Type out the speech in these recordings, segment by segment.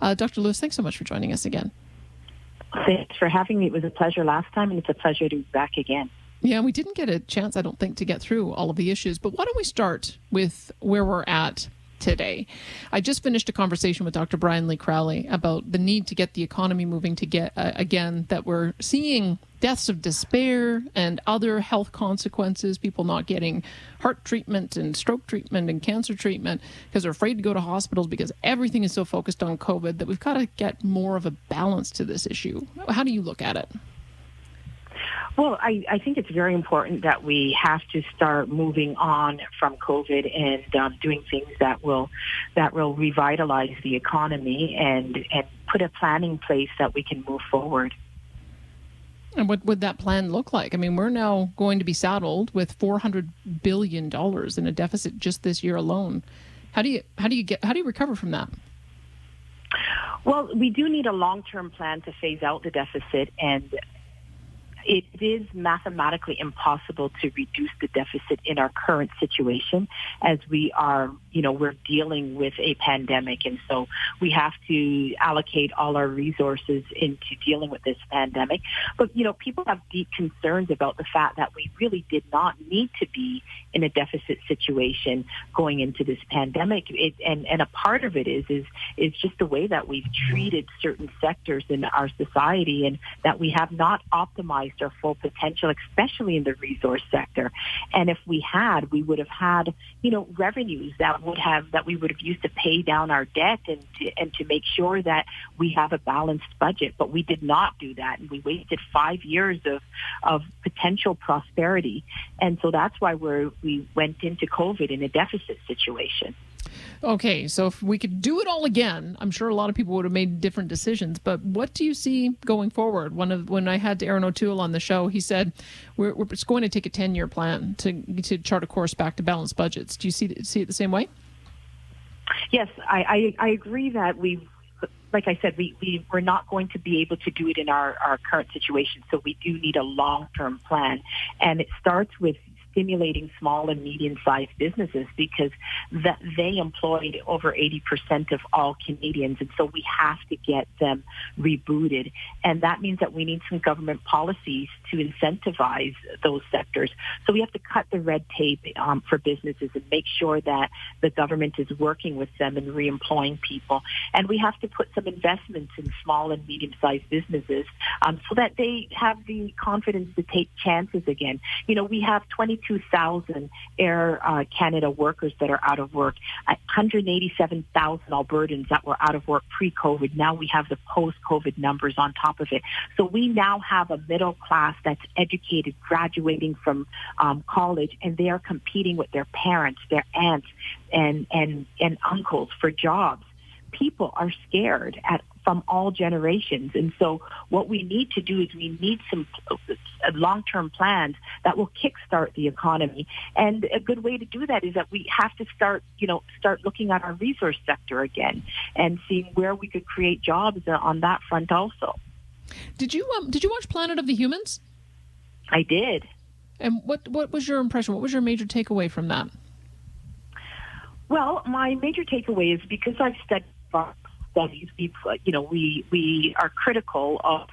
Dr. Lewis, thanks so much for joining us again. Thanks for having me. It was a pleasure last time, and it's a pleasure to be back again. Yeah, we didn't get a chance, I don't think, to get through all of the issues, but why don't we start with where we're at today? I just finished a conversation with Dr. Brian Lee Crowley about the need to get the economy moving to get, again, that we're seeing deaths of despair and other health consequences, people not getting heart treatment and stroke treatment and cancer treatment because they're afraid to go to hospitals because everything is so focused on COVID, that we've got to get more of a balance to this issue. How do you look at it? Well, I think it's very important that we have to start moving on from COVID and doing things that will revitalize the economy and put a plan in place that we can move forward. And what would that plan look like? I mean, we're now going to be saddled with $400 billion in a deficit just this year alone. How do you recover from that? Well, we do need a long-term plan to phase out the deficit, and it is mathematically impossible to reduce the deficit in our current situation, as we are, we're dealing with a pandemic. And so we have to allocate all our resources into dealing with this pandemic. But, people have deep concerns about the fact that we really did not need to be in a deficit situation going into this pandemic. And a part of it is just the way that we've treated certain sectors in our society, and that we have not optimized our full potential, especially in the resource sector. And if we had, we would have had, revenues that we would have used to pay down our debt and to make sure that we have a balanced budget. But we did not do that, and we wasted 5 years of potential prosperity. And so that's why we went into COVID in a deficit situation. Okay, so if we could do it all again, I'm sure a lot of people would have made different decisions. But what do you see going forward? When I had Aaron O'Toole on the show, he said we're just going to take a 10-year plan to chart a course back to balanced budgets. Do you see it the same way? Yes, I agree that like I said, we're not going to be able to do it in our current situation. So we do need a long-term plan, and it starts with stimulating small and medium-sized businesses, because they employ over 80% of all Canadians, and so we have to get them rebooted. And that means that we need some government policies to incentivize those sectors. So we have to cut the red tape for businesses and make sure that the government is working with them and reemploying people. And we have to put some investments in small and medium-sized businesses so that they have the confidence to take chances again. We have 22,000 Air Canada workers that are out of work, 187,000 Albertans that were out of work pre-COVID. Now we have the post-COVID numbers on top of it. So we now have a middle class that's educated, graduating from college, and they are competing with their parents, their aunts, and uncles for jobs. People are scared from all generations. And so what we need to do is we need some long-term plans that will kickstart the economy. And a good way to do that is that we have to start looking at our resource sector again and seeing where we could create jobs on that front also. Did you watch Planet of the Humans? I did. And what was your impression? What was your major takeaway from that? Well, my major takeaway is, because I've studied studies, we are critical of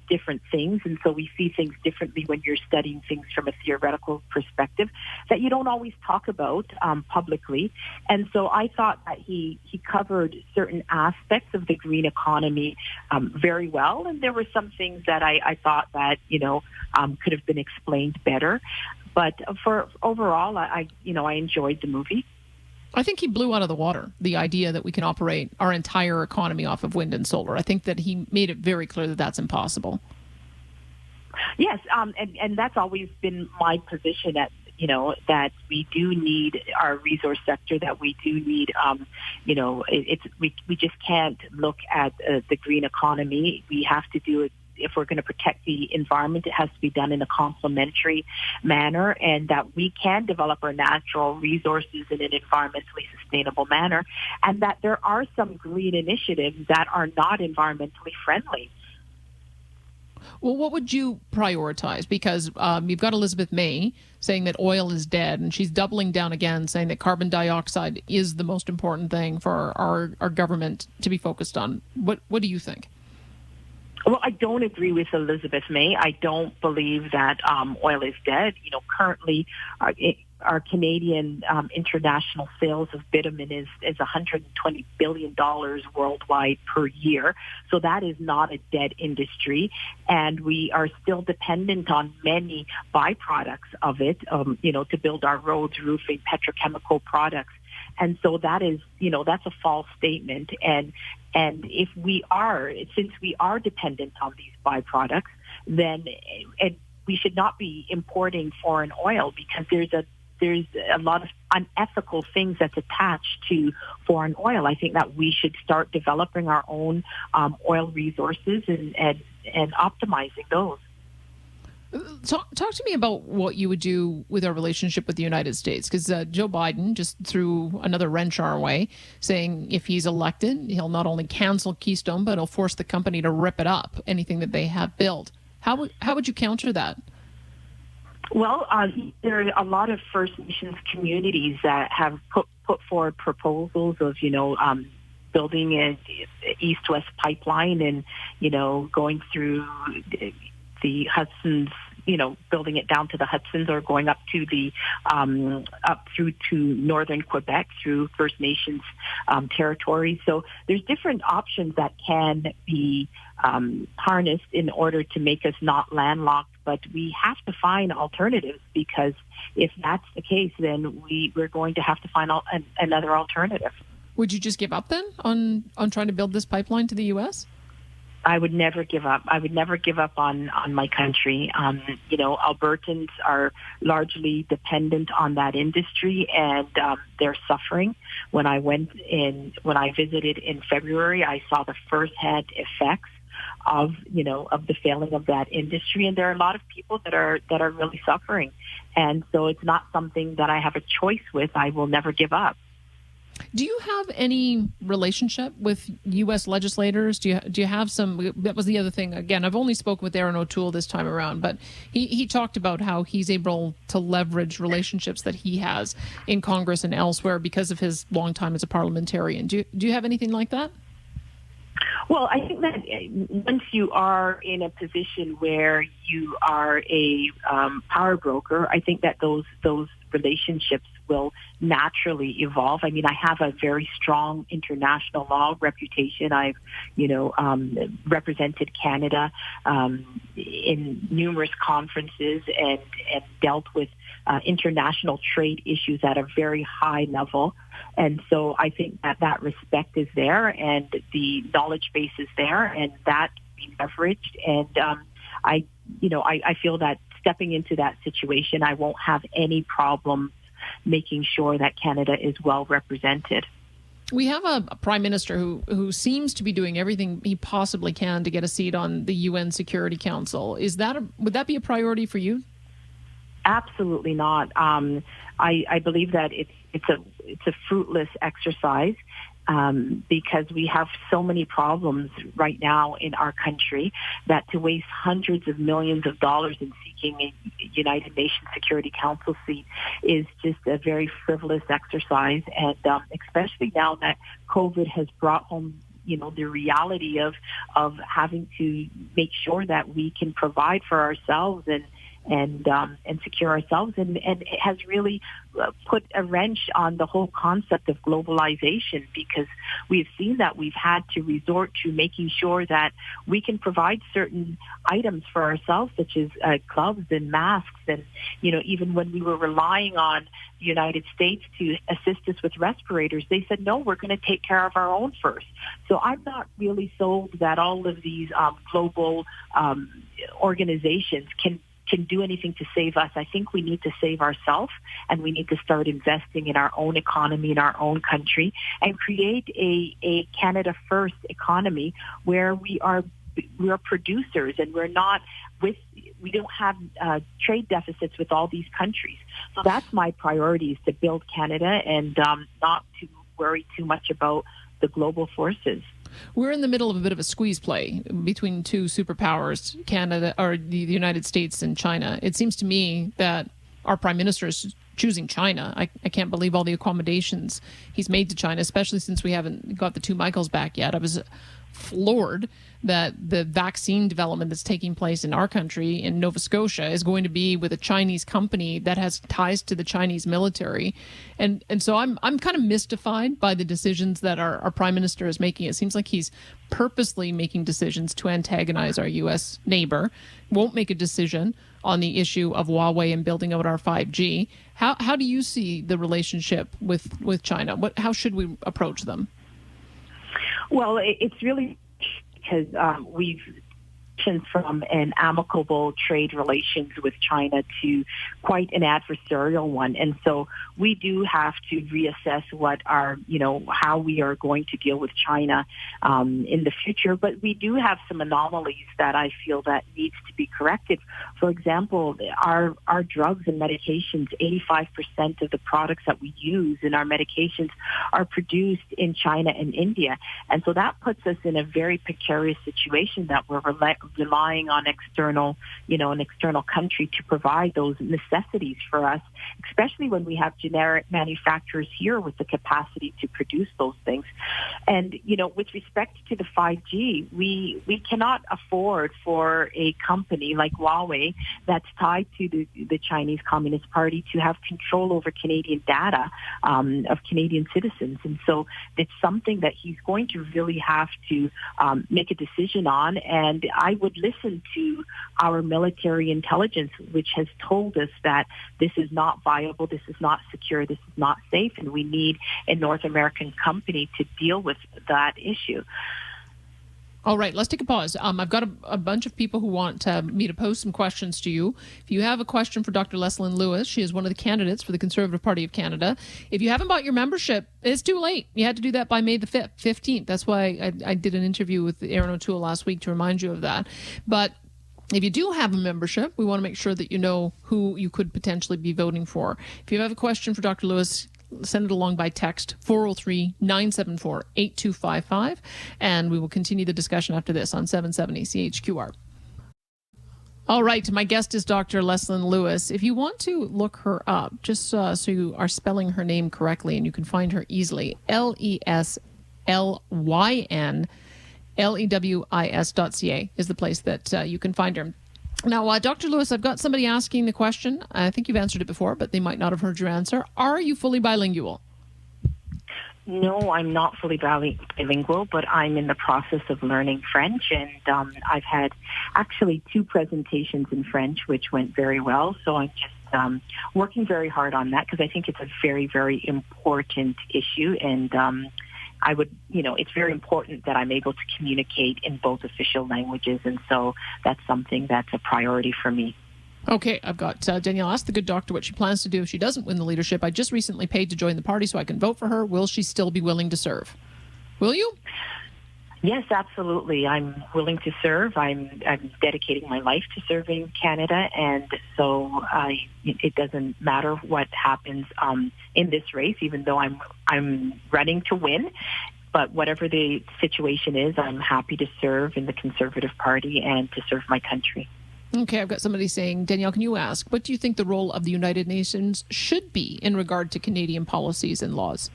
different things, and so we see things differently when you're studying things from a theoretical perspective that you don't always talk about publicly. And so I thought that he covered certain aspects of the green economy very well, and there were some things that I thought that could have been explained better. But for overall, I enjoyed the movie. I think he blew out of the water the idea that we can operate our entire economy off of wind and solar. I think that he made it very clear that that's impossible. Yes, and that's always been my position, that we do need our resource sector, that we do need, we just can't look at the green economy. We have to do it. If we're going to protect the environment, it has to be done in a complementary manner, and that we can develop our natural resources in an environmentally sustainable manner, and that there are some green initiatives that are not environmentally friendly. Well, what would you prioritize? Because you've got Elizabeth May saying that oil is dead, and she's doubling down again, saying that carbon dioxide is the most important thing for our government to be focused on. What do you think? Well, I don't agree with Elizabeth May. I don't believe that oil is dead. Currently, our Canadian international sales of bitumen is $120 billion worldwide per year. So that is not a dead industry. And we are still dependent on many byproducts of it, to build our roads, roofing, petrochemical products. And so that is, that's a false statement. And since we are dependent on these byproducts, then we should not be importing foreign oil, because there's a lot of unethical things that's attached to foreign oil. I think that we should start developing our own oil resources and optimizing those. Talk to me about what you would do with our relationship with the United States, because Joe Biden just threw another wrench our way, saying if he's elected, he'll not only cancel Keystone, but he'll force the company to rip it up, anything that they have built. How would you counter that? Well, there are a lot of First Nations communities that have put forward proposals of, building an east-west pipeline and, going through the Hudson's, building it down to the Hudson's, or going up to up through to northern Quebec through First Nations territory. So there's different options that can be harnessed in order to make us not landlocked, but we have to find alternatives, because if that's the case, then we're going to have to find another alternative. Would you just give up then on trying to build this pipeline to the U.S.? I would never give up. I would never give up on my country. Albertans are largely dependent on that industry, and they're suffering. When I visited in February, I saw the first-hand effects of the failing of that industry, and there are a lot of people that are really suffering. And so it's not something that I have a choice with. I will never give up. Do you have any relationship with U.S. legislators? Do you have some? That was the other thing. Again, I've only spoken with Aaron O'Toole this time around, but he talked about how he's able to leverage relationships that he has in Congress and elsewhere because of his long time as a parliamentarian. Do you have anything like that? Well, I think that once you are in a position where you are a power broker, I think that those relationships will naturally evolve. I mean, I have a very strong international law reputation. I've, represented Canada in numerous conferences and dealt with international trade issues at a very high level. And so I think that respect is there, and the knowledge base is there, and that can be leveraged. And I feel that stepping into that situation, I won't have any problem making sure that Canada is well represented. We have a prime minister who seems to be doing everything he possibly can to get a seat on the UN Security Council. Would that be a priority for you? Absolutely not. I believe that it's a fruitless exercise. Because we have so many problems right now in our country that to waste hundreds of millions of dollars in seeking a United Nations Security Council seat is just a very frivolous exercise. And especially now that COVID has brought home the reality of having to make sure that we can provide for ourselves and secure ourselves, and it has really put a wrench on the whole concept of globalization, because we've seen that we've had to resort to making sure that we can provide certain items for ourselves, such as gloves and masks, and even when we were relying on the United States to assist us with respirators, they said, no, we're going to take care of our own first. So I'm not really sold that all of these global organizations can do anything to save us. I think we need to save ourselves, and we need to start investing in our own economy, in our own country, and create a Canada first economy where we are producers, and we don't have trade deficits with all these countries. So that's my priority, is to build Canada and not to worry too much about the global forces. we're in the middle of a bit of a squeeze play between two superpowers, Canada or the United States and China. It seems to me that our prime minister is choosing China. I can't believe all the accommodations he's made to China, especially since we haven't got the two Michaels back yet. I was floored that the vaccine development that's taking place in our country in Nova Scotia is going to be with a Chinese company that has ties to the Chinese military. And so I'm kind of mystified by the decisions that our prime minister is making. It seems like he's purposely making decisions to antagonize our U.S. neighbor, won't make a decision on the issue of Huawei and building out our 5G. How do you see the relationship with China? How should we approach them? Well, it's really because we've from an amicable trade relations with China to quite an adversarial one. And so we do have to reassess what our, how we are going to deal with China in the future. But we do have some anomalies that I feel that needs to be corrected. For example, our drugs and medications, 85% of the products that we use in our medications are produced in China and India. And so that puts us in a very precarious situation that we're relying on an external country to provide those necessities for us, especially when we have generic manufacturers here with the capacity to produce those things. And, with respect to the 5G, we cannot afford for a company like Huawei that's tied to the Chinese Communist Party to have control over Canadian data of Canadian citizens. And so it's something that he's going to really have to make a decision on. And I would listen to our military intelligence, which has told us that this is not viable, this is not secure, this is not safe, and we need a North American company to deal with that issue. All right, let's take a pause. I've got a bunch of people who want me to pose some questions to you. If you have a question for Dr. Leslyn Lewis, she is one of the candidates for the Conservative Party of Canada. If you haven't bought your membership, it's too late. You had to do that by May the 15th. That's why I did an interview with Aaron O'Toole last week to remind you of that. But if you do have a membership, we want to make sure that you know who you could potentially be voting for. If you have a question for Dr. Lewis, send it along by text, 403-974-8255, and we will continue the discussion after this on 770 CHQR. All right, my guest is Dr. Leslyn Lewis. If you want to look her up, just so you are spelling her name correctly and you can find her easily, LeslynLewis.ca is the place that you can find her. Now, Dr. Lewis, I've got somebody asking the question. I think you've answered it before, but they might not have heard your answer. Are you fully bilingual? No, I'm not fully bilingual, but I'm in the process of learning French, and I've had actually 2 presentations in French, which went very well. So I'm just working very hard on that because I think it's a very, very important issue, and it's very important that I'm able to communicate in both official languages, and so that's something that's a priority for me. Okay, I've got Danielle. Ask the good doctor what she plans to do if she doesn't win the leadership. I just recently paid to join the party so I can vote for her. Will she still be willing to serve? Will you? Yes, absolutely. I'm willing to serve. I'm dedicating my life to serving Canada, and so it doesn't matter what happens in this race, even though I'm running to win. But whatever the situation is, I'm happy to serve in the Conservative Party and to serve my country. Okay, I've got somebody saying, Danielle, can you ask, what do you think the role of the United Nations should be in regard to Canadian policies and laws?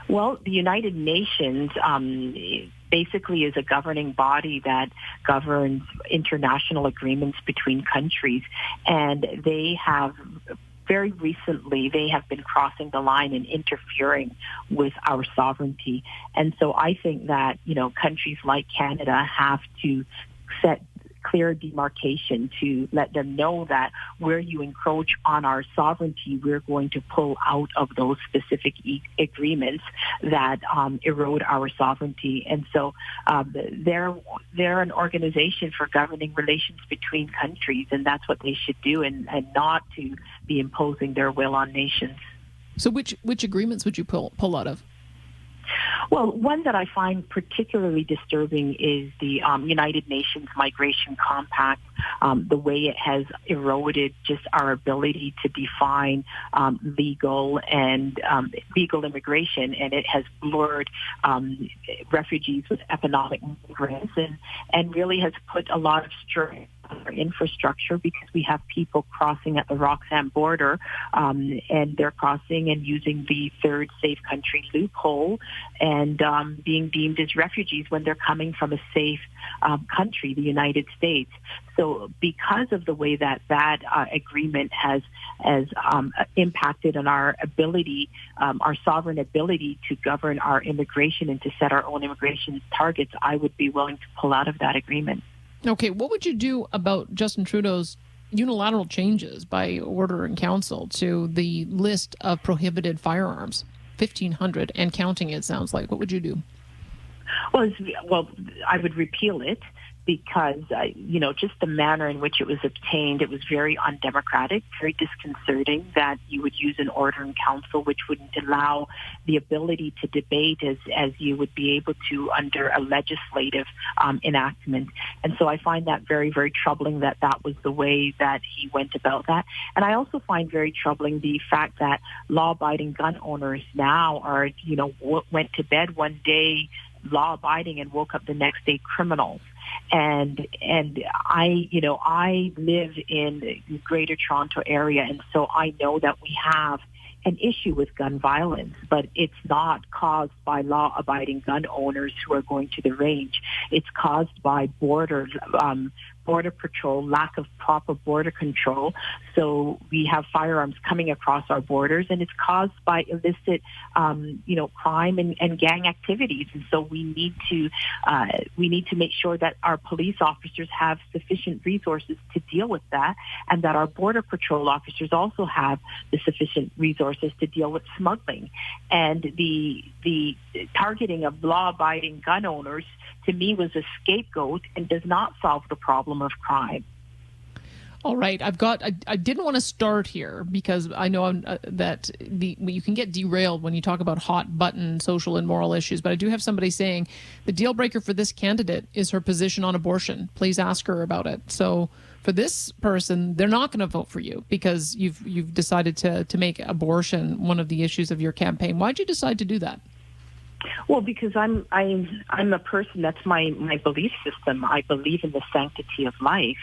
Well, the United Nations basically is a governing body that governs international agreements between countries, and they have very recently, they have been crossing the line and interfering with our sovereignty. And so I think that, countries like Canada have to set clear demarcation to let them know that where you encroach on our sovereignty, we're going to pull out of those specific agreements that erode our sovereignty. And so they're an organization for governing relations between countries, and that's what they should do, and not to be imposing their will on nations. So which agreements would you pull out of? Well, one that I find particularly disturbing is the United Nations Migration Compact, the way it has eroded just our ability to define legal immigration, and it has blurred refugees with economic migrants, and really has put a lot of strain on our infrastructure, because we have people crossing at the Roxham border, and they're crossing and using the third safe country loophole, and being deemed as refugees when they're coming from a safe country, the United States. So because of the way that agreement has impacted on our ability, our sovereign ability to govern our immigration and to set our own immigration targets, I would be willing to pull out of that agreement. Okay, what would you do about Justin Trudeau's unilateral changes by order in council to the list of prohibited firearms, 1,500 and counting, it sounds like? What would you do? Well, I would repeal it, because, just the manner in which it was obtained, it was very undemocratic, very disconcerting that you would use an order in council which wouldn't allow the ability to debate as you would be able to under a legislative enactment. And so I find that very, very troubling that was the way that he went about that. And I also find very troubling the fact that law-abiding gun owners now are, went to bed one day law-abiding and woke up the next day criminals. And I live in the Greater Toronto area, and so I know that we have an issue with gun violence, but it's not caused by law-abiding gun owners who are going to the range. It's caused by border patrol, lack of proper border control. So we have firearms coming across our borders, and it's caused by illicit, crime and gang activities. And so we need to make sure that our police officers have sufficient resources to deal with that, and that our border patrol officers also have the sufficient resources to deal with smuggling. And the targeting of law-abiding gun owners, to me, was a scapegoat and does not solve the problem of crime. All right, I didn't want to start here because I know that you can get derailed when you talk about hot button social and moral issues, but I do have somebody saying the deal breaker for this candidate is her position on abortion. Please ask her about it. So for this person, they're not going to vote for you because you've decided to make abortion one of the issues of your campaign. Why'd you decide to do that? Well, because I'm a person, that's my belief system. I believe in the sanctity of life.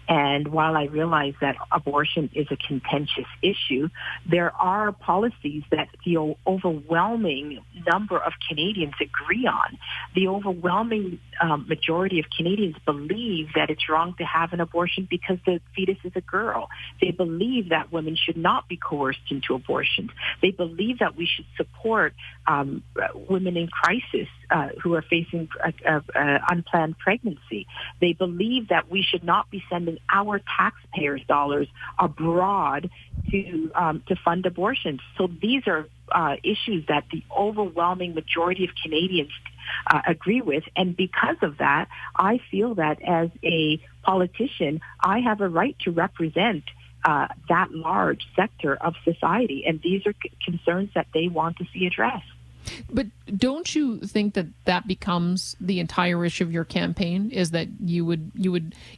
And while I realize that abortion is a contentious issue, there are policies that the overwhelming number of Canadians agree on. The overwhelming majority of Canadians believe that it's wrong to have an abortion because the fetus is a girl. They believe that women should not be coerced into abortions. They believe that we should support women in crisis who are facing unplanned pregnancy. They believe that we should not be sending our taxpayers' dollars abroad to fund abortions. So these are issues that the overwhelming majority of Canadians agree with, and because of that, I feel that as a politician, I have a right to represent that large sector of society, and these are concerns that they want to see addressed. But don't you think that becomes the entire issue of your campaign, is that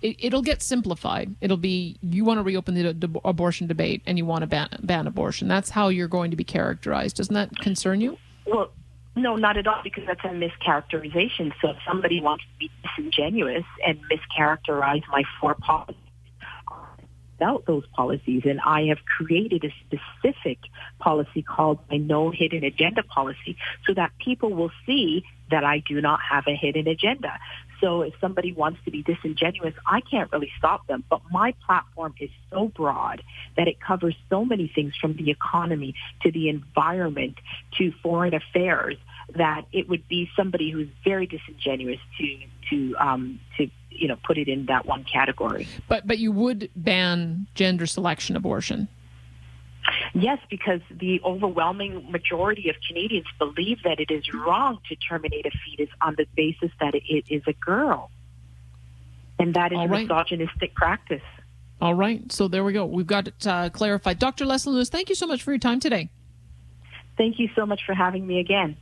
it'll get simplified. It'll be, you want to reopen the abortion debate and you want to ban abortion. That's how you're going to be characterized. Doesn't that concern you? Well, no, not at all, because that's a mischaracterization. So if somebody wants to be disingenuous and mischaracterize my four policies, about those policies, and I have created a specific policy called my No Hidden Agenda policy so that people will see that I do not have a hidden agenda. So if somebody wants to be disingenuous, I can't really stop them. But my platform is so broad that it covers so many things, from the economy to the environment to foreign affairs, that it would be somebody who's very disingenuous to put it in that one category. But you would ban gender selection abortion? Yes, because the overwhelming majority of Canadians believe that it is wrong to terminate a fetus on the basis that it is a girl. And that is a misogynistic practice. All right. So there we go. We've got it clarified. Dr. Leslie Lewis, thank you so much for your time today. Thank you so much for having me again.